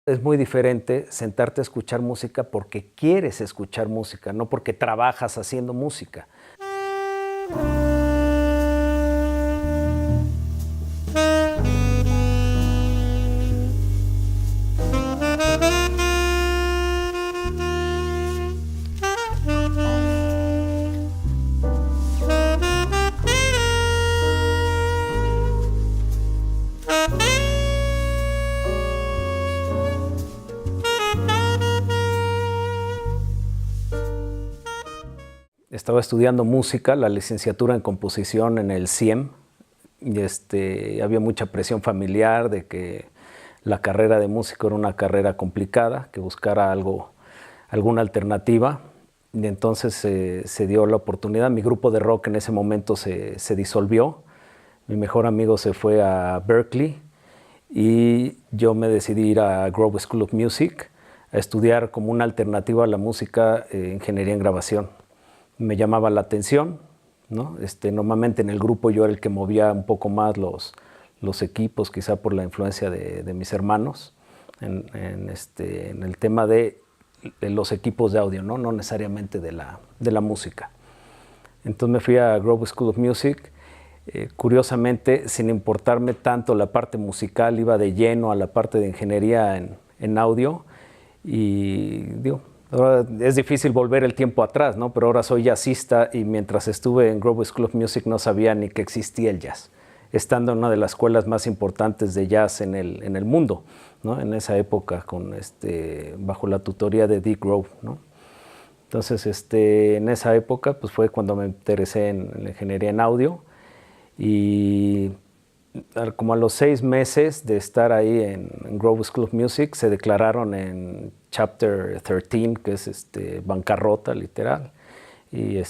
Es muy diferente sentarte a escuchar música porque quieres escuchar música, no porque trabajas haciendo música. Estaba estudiando música, la licenciatura en composición en el CIEM, y había mucha presión familiar de que la carrera de músico era una carrera complicada, que buscara alguna alternativa, y entonces se dio la oportunidad. Mi grupo de rock en ese momento se disolvió, mi mejor amigo se fue a Berkeley y yo me decidí ir a Grove School of Music a estudiar como una alternativa a la música ingeniería en grabación. Me llamaba la atención, ¿no? Normalmente en el grupo yo era el que movía un poco más los equipos, quizá por la influencia de mis hermanos, en el tema de los equipos de audio, no necesariamente de la música. Entonces me fui a Grove School of Music, curiosamente, sin importarme tanto la parte musical, iba de lleno a la parte de ingeniería en audio, y digo, ahora es difícil volver el tiempo atrás, ¿no? Pero ahora soy jazzista y mientras estuve en Grove School of Music no sabía ni que existía el jazz, estando en una de las escuelas más importantes de jazz en el mundo, ¿no? En esa época, bajo la tutoría de Dick Grove, ¿no? Entonces, en esa época pues, fue cuando me interesé en la ingeniería en audio, y como a los 6 meses de estar ahí en Grove School of Music se declararon en Chapter 13, que es bancarrota literal, y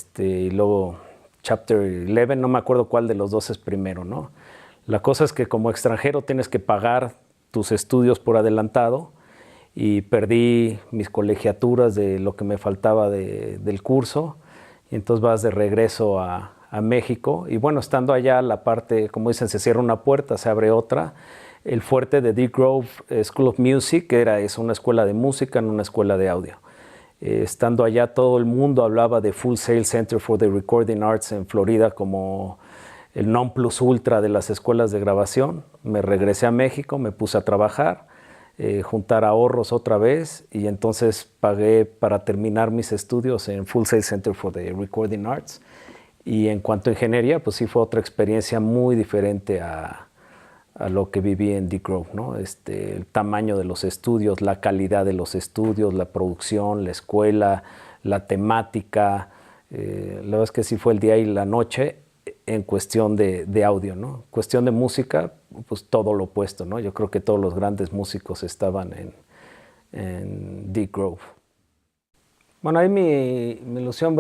luego Chapter 11, no me acuerdo cuál de los dos es primero, ¿no? La cosa es que como extranjero tienes que pagar tus estudios por adelantado, y perdí mis colegiaturas de lo que me faltaba del curso, y entonces vas de regreso a México, y bueno, estando allá la parte, como dicen, se cierra una puerta, se abre otra. El fuerte de Dick Grove School of Music es una escuela de música, no una escuela de audio. Estando allá todo el mundo hablaba de Full Sail Center for the Recording Arts en Florida como el non plus ultra de las escuelas de grabación. Me regresé a México, me puse a trabajar, juntar ahorros otra vez, y entonces pagué para terminar mis estudios en Full Sail Center for the Recording Arts. Y en cuanto a ingeniería, pues sí fue otra experiencia muy diferente a lo que viví en Dick Grove, ¿no? El tamaño de los estudios, la calidad de los estudios, la producción, la escuela, la temática. La verdad es que sí fue el día y la noche en cuestión de audio, ¿no? Cuestión de música, pues todo lo opuesto, ¿no? Yo creo que todos los grandes músicos estaban en Dick Grove. Bueno, ahí mi ilusión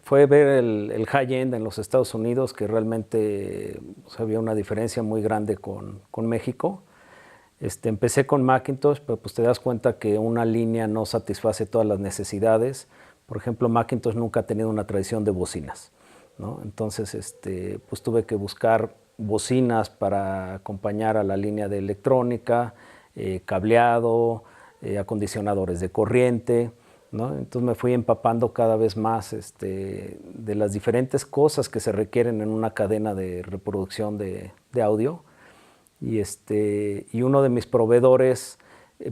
fue ver el high-end en los Estados Unidos, que realmente había una diferencia muy grande con México. Empecé con Macintosh, pero pues te das cuenta que una línea no satisface todas las necesidades. Por ejemplo, Macintosh nunca ha tenido una tradición de bocinas, ¿no? Entonces, pues tuve que buscar bocinas para acompañar a la línea de electrónica, cableado, acondicionadores de corriente, ¿no? Entonces me fui empapando cada vez más de las diferentes cosas que se requieren en una cadena de reproducción de audio. Y uno de mis proveedores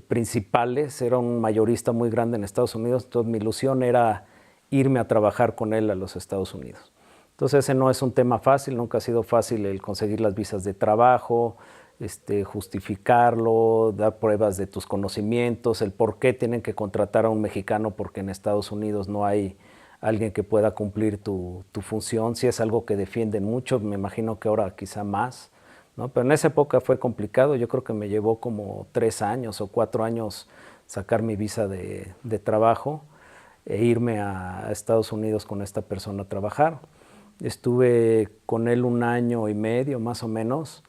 principales era un mayorista muy grande en Estados Unidos, entonces mi ilusión era irme a trabajar con él a los Estados Unidos. Entonces ese no es un tema fácil, nunca ha sido fácil el conseguir las visas de trabajo, justificarlo, dar pruebas de tus conocimientos, el por qué tienen que contratar a un mexicano porque en Estados Unidos no hay alguien que pueda cumplir tu función. Sí es algo que defienden mucho, me imagino que ahora quizá más, ¿no? Pero en esa época fue complicado, yo creo que me llevó como 3 años o 4 años sacar mi visa de trabajo e irme a Estados Unidos con esta persona a trabajar. Estuve con él 1 año y medio más o menos,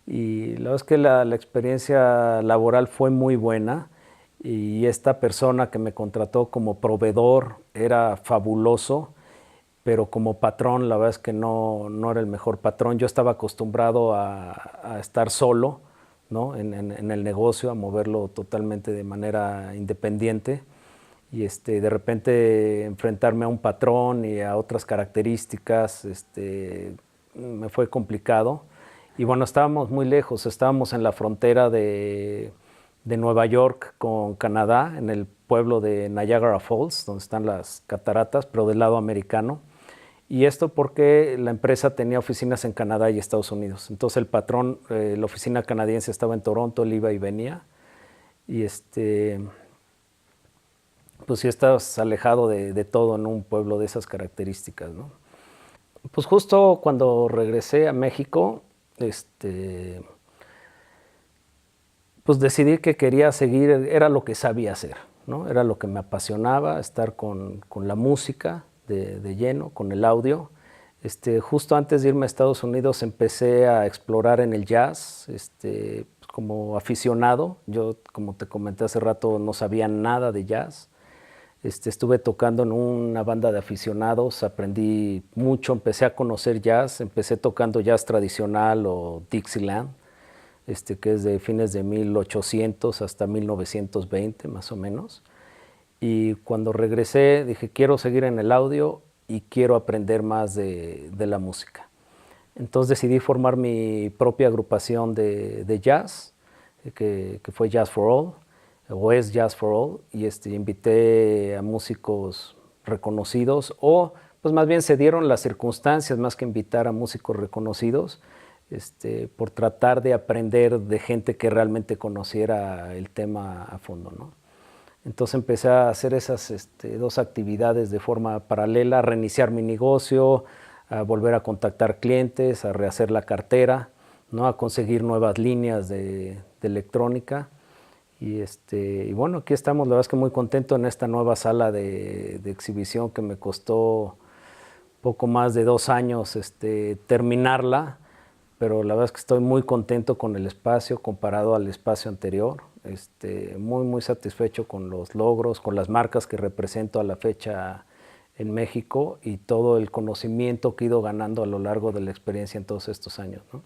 y la verdad es que la experiencia laboral fue muy buena, y esta persona que me contrató como proveedor era fabuloso, pero como patrón la verdad es que no era el mejor patrón. Yo estaba acostumbrado a estar solo, ¿no? en el negocio, a moverlo totalmente de manera independiente. Y de repente enfrentarme a un patrón y a otras características me fue complicado. Y bueno, estábamos muy lejos, estábamos en la frontera de Nueva York con Canadá, en el pueblo de Niagara Falls, donde están las cataratas, pero del lado americano. Y esto porque la empresa tenía oficinas en Canadá y Estados Unidos. Entonces el patrón, la oficina canadiense estaba en Toronto, él iba y venía. Y pues sí estás alejado de todo en un pueblo de esas características, ¿no? Pues justo cuando regresé a México, pues decidí que quería seguir, era lo que sabía hacer, ¿no? Era lo que me apasionaba, estar con la música de lleno, con el audio. Justo antes de irme a Estados Unidos empecé a explorar en el jazz, como aficionado. Yo, como te comenté hace rato, no sabía nada de jazz. Estuve tocando en una banda de aficionados, aprendí mucho, empecé a conocer jazz, empecé tocando jazz tradicional o Dixieland, que es de fines de 1800 hasta 1920 más o menos. Y cuando regresé dije, quiero seguir en el audio y quiero aprender más de la música. Entonces decidí formar mi propia agrupación de jazz, que fue Jazz for All, o es Jazz for All, y invité a músicos reconocidos, o pues más bien se dieron las circunstancias más que invitar a músicos reconocidos, por tratar de aprender de gente que realmente conociera el tema a fondo, ¿no? Entonces empecé a hacer esas dos actividades de forma paralela, a reiniciar mi negocio, a volver a contactar clientes, a rehacer la cartera, ¿no? A conseguir nuevas líneas de electrónica. Y bueno, aquí estamos, la verdad es que muy contento en esta nueva sala de exhibición que me costó poco más de 2 años terminarla, pero la verdad es que estoy muy contento con el espacio comparado al espacio anterior, muy satisfecho con los logros, con las marcas que represento a la fecha en México y todo el conocimiento que he ido ganando a lo largo de la experiencia en todos estos años, ¿no?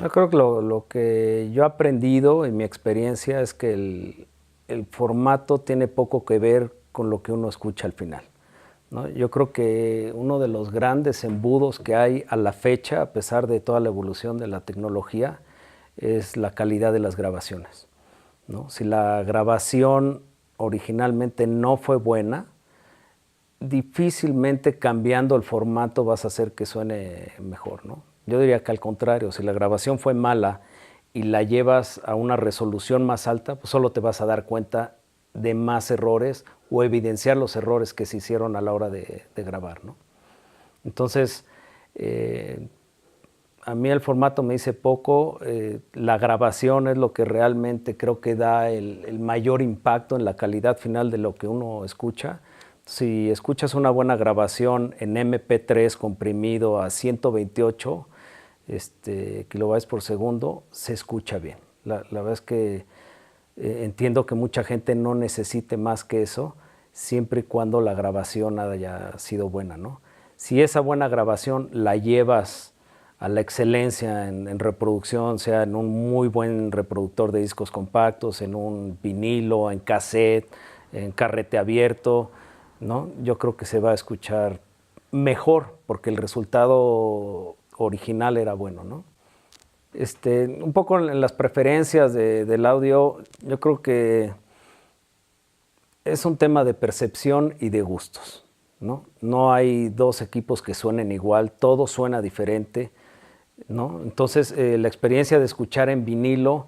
Yo creo que lo que yo he aprendido en mi experiencia es que el formato tiene poco que ver con lo que uno escucha al final, ¿no? Yo creo que uno de los grandes embudos que hay a la fecha, a pesar de toda la evolución de la tecnología, es la calidad de las grabaciones, ¿no? Si la grabación originalmente no fue buena, difícilmente cambiando el formato vas a hacer que suene mejor, ¿no? Yo diría que al contrario, si la grabación fue mala y la llevas a una resolución más alta, pues solo te vas a dar cuenta de más errores o evidenciar los errores que se hicieron a la hora de grabar, ¿no? Entonces, a mí el formato me dice poco, la grabación es lo que realmente creo que da el mayor impacto en la calidad final de lo que uno escucha. Si escuchas una buena grabación en MP3 comprimido a 128 kilobytes por segundo, se escucha bien. La verdad es que entiendo que mucha gente no necesite más que eso, siempre y cuando la grabación haya sido buena, ¿no? Si esa buena grabación la llevas a la excelencia en reproducción, sea en un muy buen reproductor de discos compactos, en un vinilo, en cassette, en carrete abierto, ¿no? Yo creo que se va a escuchar mejor porque el resultado original era bueno, ¿no? Un poco en las preferencias del audio, yo creo que es un tema de percepción y de gustos, ¿no? No hay dos equipos que suenen igual, todo suena diferente, ¿no? Entonces, la experiencia de escuchar en vinilo,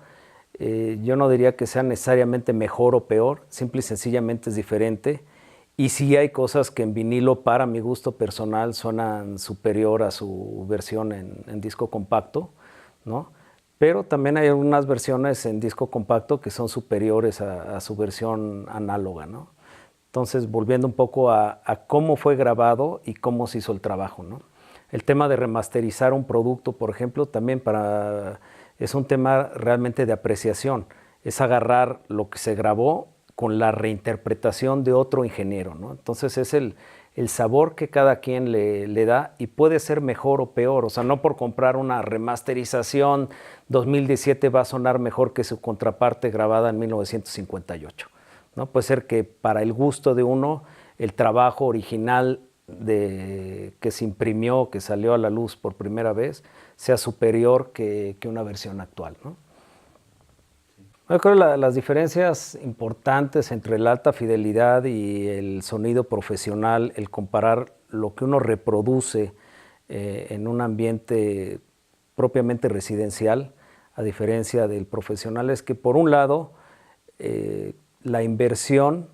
yo no diría que sea necesariamente mejor o peor, simple y sencillamente es diferente. Y sí hay cosas que en vinilo, para mi gusto personal, suenan superior a su versión en disco compacto, ¿no? Pero también hay algunas versiones en disco compacto que son superiores a su versión análoga, ¿no? Entonces, volviendo un poco a cómo fue grabado y cómo se hizo el trabajo, ¿no? El tema de remasterizar un producto, por ejemplo, también para es un tema realmente de apreciación, es agarrar lo que se grabó con la reinterpretación de otro ingeniero, ¿no? Entonces es el sabor que cada quien le da y puede ser mejor o peor, o sea, no por comprar una remasterización 2017 va a sonar mejor que su contraparte grabada en 1958, ¿no? Puede ser que para el gusto de uno el trabajo original que se imprimió, que salió a la luz por primera vez, sea superior que una versión actual, ¿no? Yo creo que las diferencias importantes entre la alta fidelidad y el sonido profesional, el comparar lo que uno reproduce en un ambiente propiamente residencial, a diferencia del profesional, es que por un lado la inversión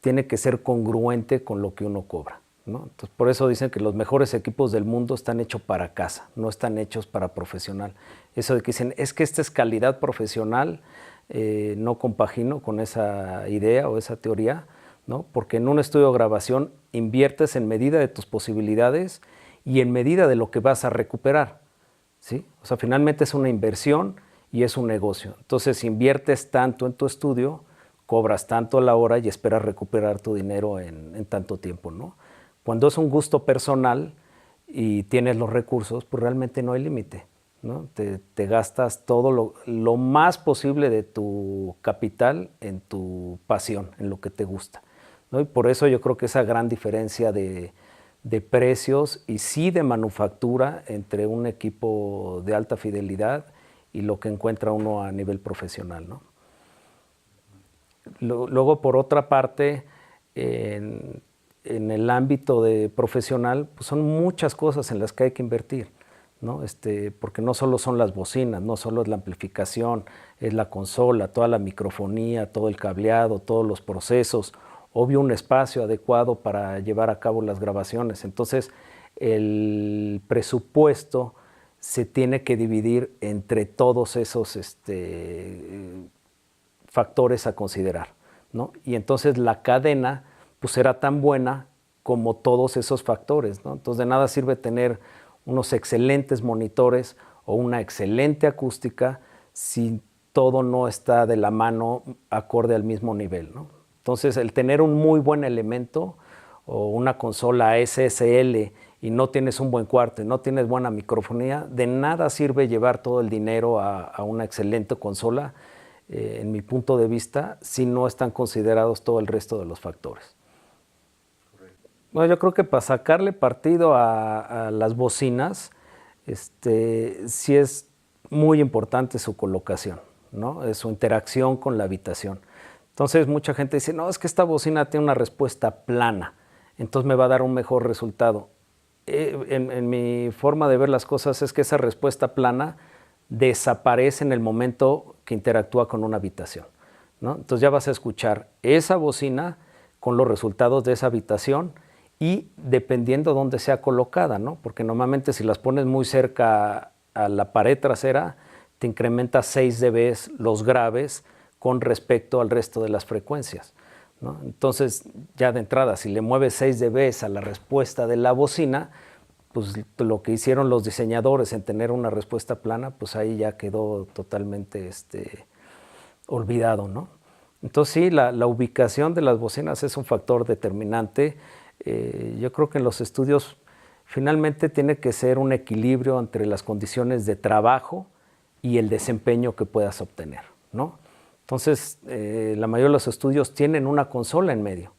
tiene que ser congruente con lo que uno cobra, ¿no? Entonces, por eso dicen que los mejores equipos del mundo están hechos para casa, no están hechos para profesional. Eso de que dicen, es que esta es calidad profesional, no compagino con esa idea o esa teoría, ¿no? Porque en un estudio de grabación inviertes en medida de tus posibilidades y en medida de lo que vas a recuperar, ¿sí? O sea, finalmente es una inversión y es un negocio. Entonces, inviertes tanto en tu estudio, cobras tanto a la hora y esperas recuperar tu dinero en tanto tiempo, ¿no? Cuando es un gusto personal y tienes los recursos, pues realmente no hay límite, ¿no? Te gastas todo lo más posible de tu capital en tu pasión, en lo que te gusta, ¿no? Y por eso yo creo que esa gran diferencia de precios y sí de manufactura entre un equipo de alta fidelidad y lo que encuentra uno a nivel profesional, ¿no? Luego, por otra parte, en el ámbito profesional, pues son muchas cosas en las que hay que invertir, ¿no? Porque no solo son las bocinas, no solo es la amplificación, es la consola, toda la microfonía, todo el cableado, todos los procesos, obvio un espacio adecuado para llevar a cabo las grabaciones. Entonces, el presupuesto se tiene que dividir entre todos esos factores a considerar, ¿no? Y entonces la cadena pues será tan buena como todos esos factores, ¿no? Entonces de nada sirve tener unos excelentes monitores o una excelente acústica si todo no está de la mano acorde al mismo nivel, ¿no? Entonces el tener un muy buen elemento o una consola SSL y no tienes un buen cuarto y no tienes buena microfonía, de nada sirve llevar todo el dinero a una excelente consola, en mi punto de vista, si no están considerados todo el resto de los factores. Bueno, yo creo que para sacarle partido a las bocinas, sí es muy importante su colocación, ¿no? Su interacción con la habitación. Entonces mucha gente dice, no, es que esta bocina tiene una respuesta plana, entonces me va a dar un mejor resultado. En mi forma de ver las cosas es que esa respuesta plana desaparece en el momento que interactúa con una habitación, ¿no? Entonces ya vas a escuchar esa bocina con los resultados de esa habitación y dependiendo dónde sea colocada, ¿no? Porque normalmente si las pones muy cerca a la pared trasera, te incrementa 6 dB los graves con respecto al resto de las frecuencias, ¿no? Entonces ya de entrada, si le mueves 6 dB a la respuesta de la bocina, pues lo que hicieron los diseñadores en tener una respuesta plana, pues ahí ya quedó totalmente olvidado, ¿no? Entonces sí, la ubicación de las bocinas es un factor determinante. Yo creo que en los estudios finalmente tiene que ser un equilibrio entre las condiciones de trabajo y el desempeño que puedas obtener, ¿no? Entonces, la mayoría de los estudios tienen una consola en medio,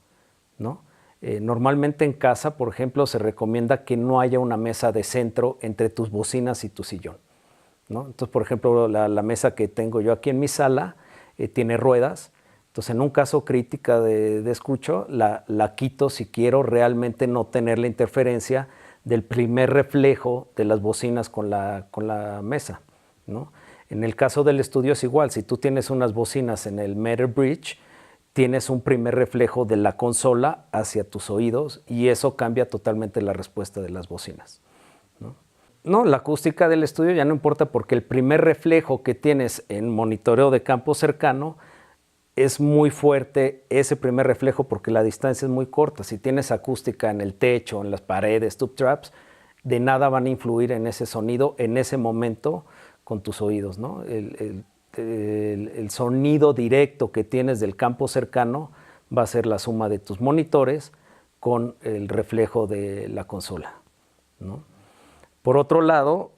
¿no? Normalmente en casa, por ejemplo, se recomienda que no haya una mesa de centro entre tus bocinas y tu sillón, ¿no? Entonces, por ejemplo, la mesa que tengo yo aquí en mi sala tiene ruedas. Entonces, en un caso crítica de escucho, la quito si quiero realmente no tener la interferencia del primer reflejo de las bocinas con la mesa, ¿no? En el caso del estudio es igual. Si tú tienes unas bocinas en el Meter Bridge, tienes un primer reflejo de la consola hacia tus oídos y eso cambia totalmente la respuesta de las bocinas, ¿no? No, la acústica del estudio ya no importa porque el primer reflejo que tienes en monitoreo de campo cercano es muy fuerte ese primer reflejo porque la distancia es muy corta. Si tienes acústica en el techo, en las paredes, tube traps, de nada van a influir en ese sonido en ese momento con tus oídos, ¿no? El sonido directo que tienes del campo cercano va a ser la suma de tus monitores con el reflejo de la consola, ¿no? Por otro lado,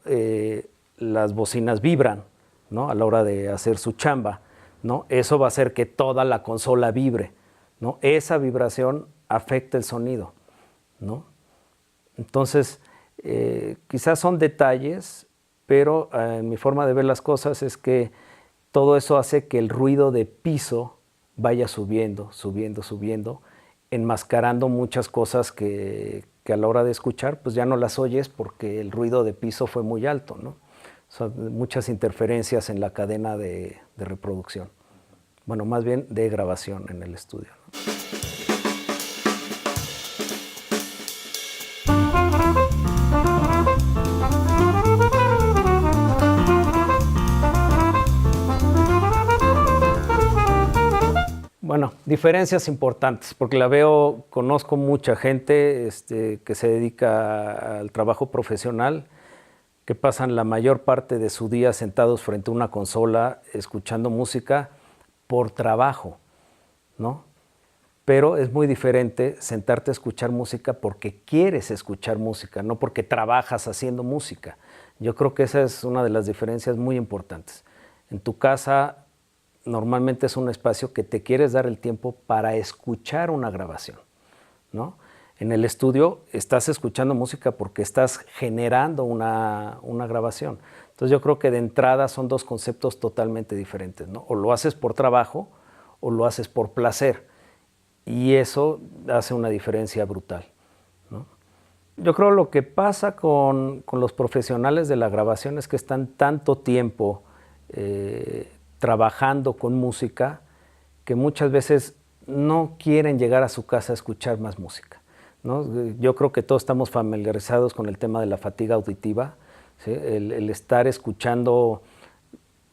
las bocinas vibran, ¿no? A la hora de hacer su chamba, ¿no? Eso va a hacer que toda la consola vibre, ¿no? Esa vibración afecta el sonido, ¿no? Entonces, quizás son detalles, pero en mi forma de ver las cosas es que todo eso hace que el ruido de piso vaya subiendo, subiendo, subiendo, enmascarando muchas cosas que a la hora de escuchar pues ya no las oyes porque el ruido de piso fue muy alto, ¿no? Son muchas interferencias en la cadena de reproducción. Bueno, más bien de grabación en el estudio, ¿no? Bueno, diferencias importantes, porque conozco mucha gente que se dedica al trabajo profesional, que pasan la mayor parte de su día sentados frente a una consola escuchando música por trabajo, ¿no? Pero es muy diferente sentarte a escuchar música porque quieres escuchar música, no porque trabajas haciendo música. Yo creo que esa es una de las diferencias muy importantes. En tu casa normalmente es un espacio que te quieres dar el tiempo para escuchar una grabación, ¿no? En el estudio estás escuchando música porque estás generando una grabación. Entonces yo creo que de entrada son dos conceptos totalmente diferentes, ¿no? O lo haces por trabajo o lo haces por placer. Y eso hace una diferencia brutal, ¿no? Yo creo lo que pasa con los profesionales de la grabación es que están tanto tiempo trabajando con música que muchas veces no quieren llegar a su casa a escuchar más música, ¿no? Yo creo que todos estamos familiarizados con el tema de la fatiga auditiva, ¿sí? El estar escuchando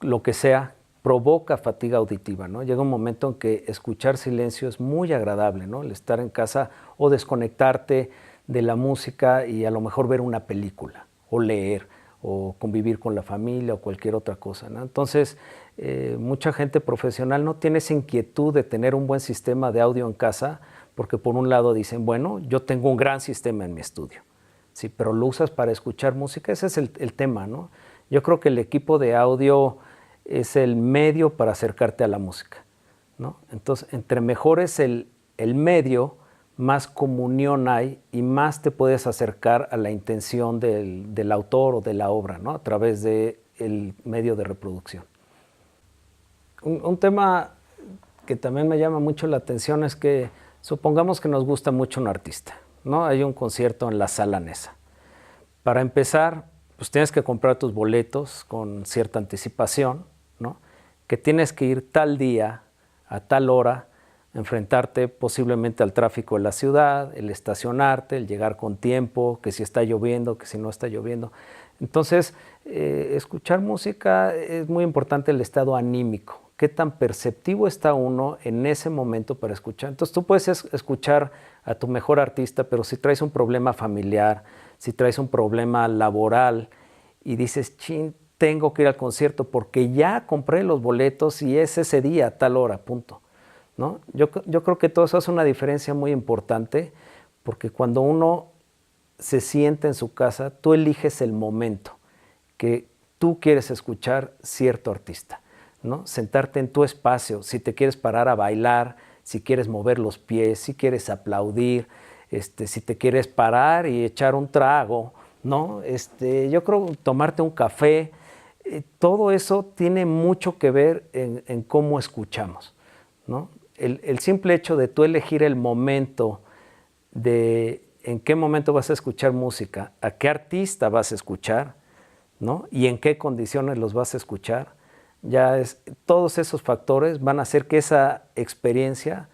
lo que sea provoca fatiga auditiva, ¿no? Llega un momento en que escuchar silencio es muy agradable, ¿no? El estar en casa o desconectarte de la música y a lo mejor ver una película o leer o convivir con la familia o cualquier otra cosa, ¿no? Entonces, mucha gente profesional no tiene esa inquietud de tener un buen sistema de audio en casa porque por un lado dicen, bueno, yo tengo un gran sistema en mi estudio, sí, pero lo usas para escuchar música, ese es el tema, ¿no? Yo creo que el equipo de audio es el medio para acercarte a la música, ¿no? Entonces, entre mejor es el medio, más comunión hay y más te puedes acercar a la intención del autor o de la obra, ¿no? A través del medio de reproducción. Un tema que también me llama mucho la atención es que supongamos que nos gusta mucho un artista, ¿no? Hay un concierto en la Sala Nesa. Para empezar, pues tienes que comprar tus boletos con cierta anticipación, ¿no? Que tienes que ir tal día, a tal hora, enfrentarte posiblemente al tráfico de la ciudad, el estacionarte, el llegar con tiempo, que si está lloviendo, que si no está lloviendo. Entonces, escuchar música es muy importante el estado anímico. Qué tan perceptivo está uno en ese momento para escuchar. Entonces, tú puedes escuchar a tu mejor artista, pero si traes un problema familiar, si traes un problema laboral y dices, chin, tengo que ir al concierto porque ya compré los boletos y es ese día, a tal hora, punto, ¿no? Yo creo que todo eso hace una diferencia muy importante porque cuando uno se sienta en su casa, tú eliges el momento que tú quieres escuchar cierto artista, ¿no? Sentarte en tu espacio, si te quieres parar a bailar, si quieres mover los pies, si quieres aplaudir, si te quieres parar y echar un trago, ¿no? Yo creo tomarte un café, todo eso tiene mucho que ver en cómo escuchamos, ¿no? El simple hecho de tú elegir el momento de en qué momento vas a escuchar música, a qué artista vas a escuchar, ¿no? Y en qué condiciones los vas a escuchar, todos esos factores van a hacer que esa experiencia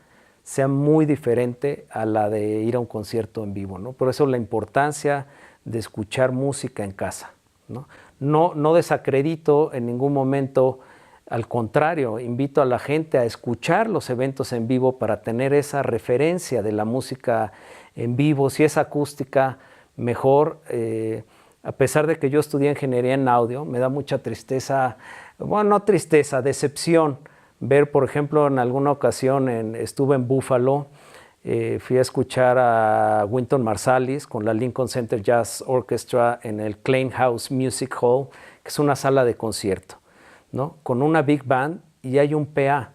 sea muy diferente a la de ir a un concierto en vivo, ¿no? Por eso la importancia de escuchar música en casa, ¿no? No desacredito en ningún momento, al contrario, invito a la gente a escuchar los eventos en vivo para tener esa referencia de la música en vivo. Si es acústica, mejor. A pesar de que yo estudié ingeniería en audio, me da mucha tristeza, bueno, no tristeza, decepción, ver, por ejemplo, en alguna ocasión estuve en Buffalo, fui a escuchar a Wynton Marsalis con la Lincoln Center Jazz Orchestra en el Klein House Music Hall, que es una sala de concierto, ¿no? Con una big band y hay un PA.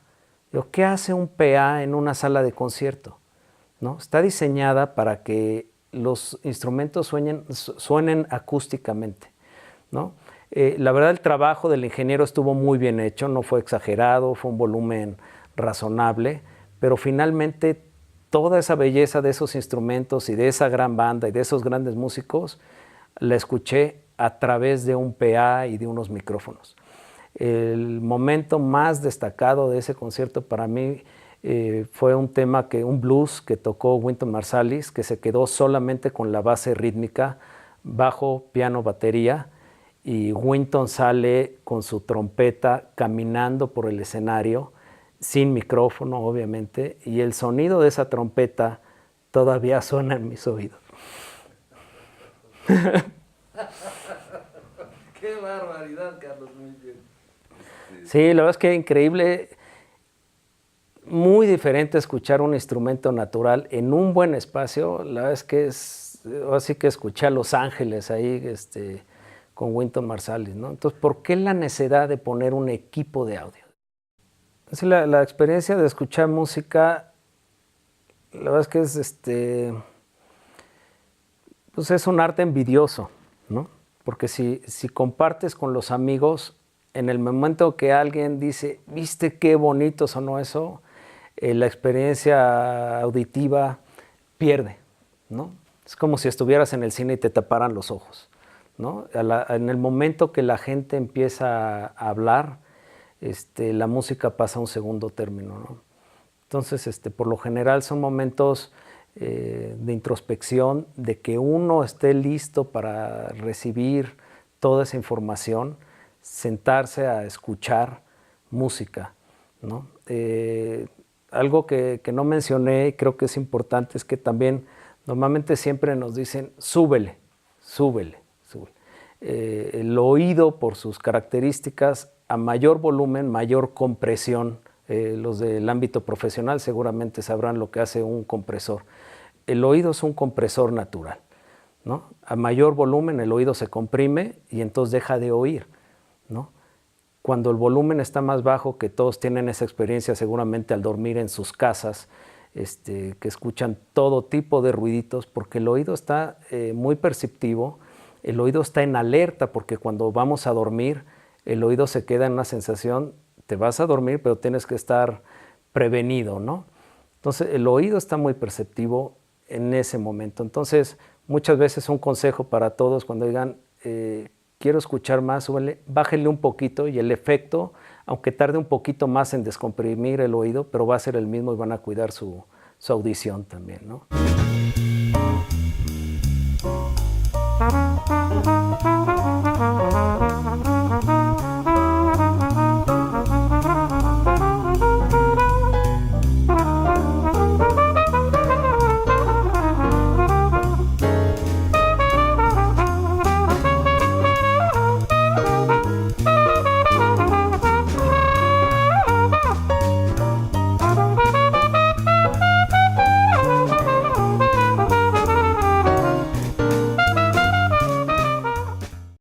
Digo, ¿qué hace un PA en una sala de concierto? ¿No? Está diseñada para que los instrumentos suenen acústicamente, ¿no? La verdad, el trabajo del ingeniero estuvo muy bien hecho, no fue exagerado, fue un volumen razonable, pero finalmente toda esa belleza de esos instrumentos y de esa gran banda y de esos grandes músicos la escuché a través de un PA y de unos micrófonos. El momento más destacado de ese concierto para mí fue un blues que tocó Wynton Marsalis, que se quedó solamente con la base rítmica, bajo, piano, batería, y Wynton sale con su trompeta caminando por el escenario, sin micrófono obviamente, y el sonido de esa trompeta todavía suena en mis oídos. ¡Qué barbaridad, Carlos! Muy bien. Sí, la verdad es que es increíble, muy diferente escuchar un instrumento natural en un buen espacio. La verdad es que así que escuché a Los Ángeles ahí con Wynton Marsalis, ¿no? Entonces, ¿por qué la necesidad de poner un equipo de audio? Sí, la experiencia de escuchar música, la verdad es que pues es un arte envidioso, ¿no? Porque si compartes con los amigos, en el momento que alguien dice, ¿viste qué bonito sonó eso? La experiencia auditiva pierde, ¿no? Es como si estuvieras en el cine y te taparan los ojos, ¿no? En el momento que la gente empieza a hablar, la música pasa a un segundo término, ¿no? Entonces, por lo general son momentos de introspección, de que uno esté listo para recibir toda esa información, sentarse a escuchar música, ¿no? Algo que no mencioné y creo que es importante es que también normalmente siempre nos dicen súbele, súbele, súbele. El oído, por sus características, a mayor volumen, mayor compresión. Los del ámbito profesional seguramente sabrán lo que hace un compresor. El oído es un compresor natural, ¿no? A mayor volumen el oído se comprime y entonces deja de oír, ¿no? Cuando el volumen está más bajo, que todos tienen esa experiencia seguramente al dormir en sus casas, que escuchan todo tipo de ruiditos, porque el oído está muy perceptivo, el oído está en alerta, porque cuando vamos a dormir, el oído se queda en una sensación, te vas a dormir, pero tienes que estar prevenido, ¿no? Entonces, el oído está muy perceptivo en ese momento. Entonces, muchas veces un consejo para todos cuando digan, quiero escuchar más, bájenle un poquito y el efecto, aunque tarde un poquito más en descomprimir el oído, pero va a ser el mismo y van a cuidar su audición también, ¿no?